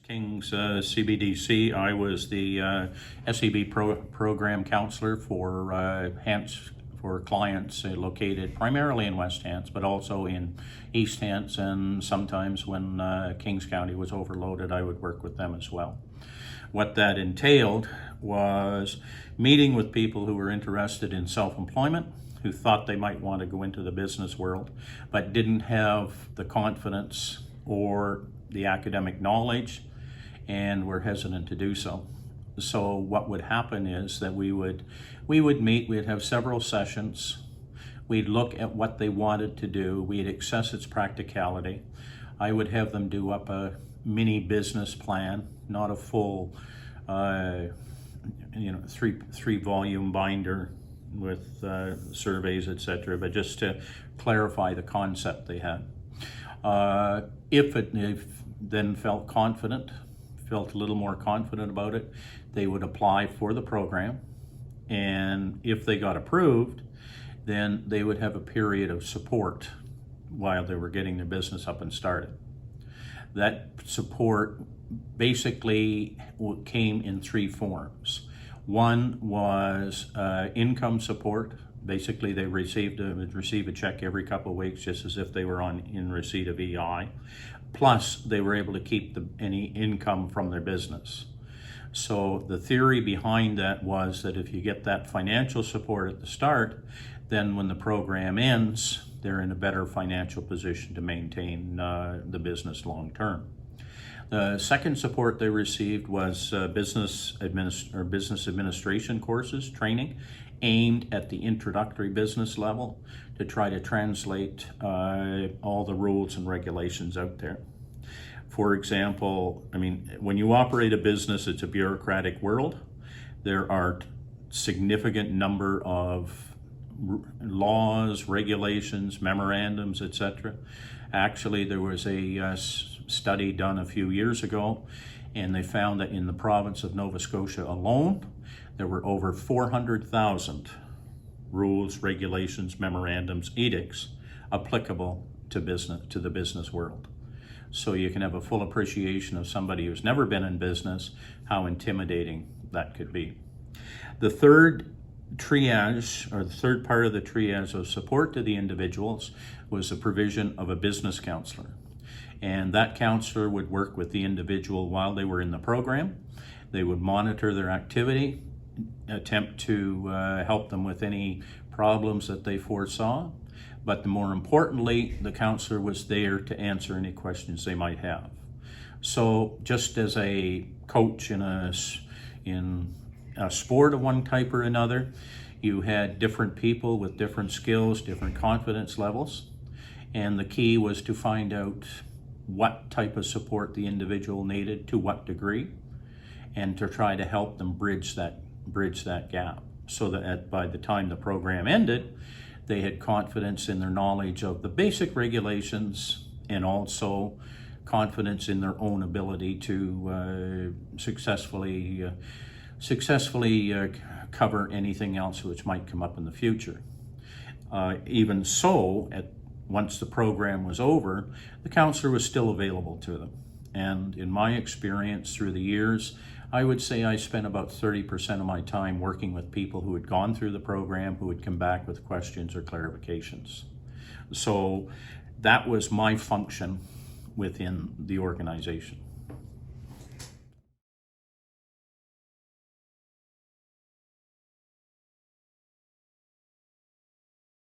Hants-Kings CBDC. I was the SBA Pro program counselor for for clients located primarily in West Hants, but also in East Hants, and sometimes when Kings County was overloaded, I would work with them as well. What that entailed was meeting with people who were interested in self-employment, who thought they might want to go into the business world, but didn't have the confidence or the academic knowledge and were hesitant to do so. So what would happen is that we would meet, we'd have several sessions, we'd look at what they wanted to do, we'd assess its practicality. I would have them do up a mini business plan, not a full three volume binder with surveys, etc., but just to clarify the concept they had. If then felt a little more confident about it, they would apply for the program, and if they got approved, then they would have a period of support while they were getting their business up and started. That support basically came in three forms. One was income support. Basically, they would receive a check every couple of weeks, just as if they were in receipt of EI. Plus, they were able to keep any income from their business. So the theory behind that was that if you get that financial support at the start, then when the program ends, they're in a better financial position to maintain the business long term. The second support they received was business administration courses, training, aimed at the introductory business level to try to translate all the rules and regulations out there. For example, when you operate a business, it's a bureaucratic world. There are significant number of laws, regulations, memorandums, etc. Actually, there was a study done a few years ago, and they found that in the province of Nova Scotia alone, there were over 400,000 rules, regulations, memorandums, edicts applicable to the business world. So you can have a full appreciation of somebody who's never been in business, how intimidating that could be. The third triage, or the third part of the triage of support to the individuals, was the provision of a business counselor. And that counselor would work with the individual while they were in the program. They would monitor their activity, attempt to help them with any problems that they foresaw. But more importantly, the counselor was there to answer any questions they might have. So just as a coach in a sport of one type or another, you had different people with different skills, different confidence levels. And the key was to find out what type of support the individual needed, to what degree, and to try to help them bridge that gap, so that by the time the program ended, they had confidence in their knowledge of the basic regulations, and also confidence in their own ability to successfully cover anything else which might come up in the future. Even so, once the program was over, the counselor was still available to them. And in my experience through the years, I would say I spent about 30% of my time working with people who had gone through the program, who would come back with questions or clarifications. So that was my function within the organization.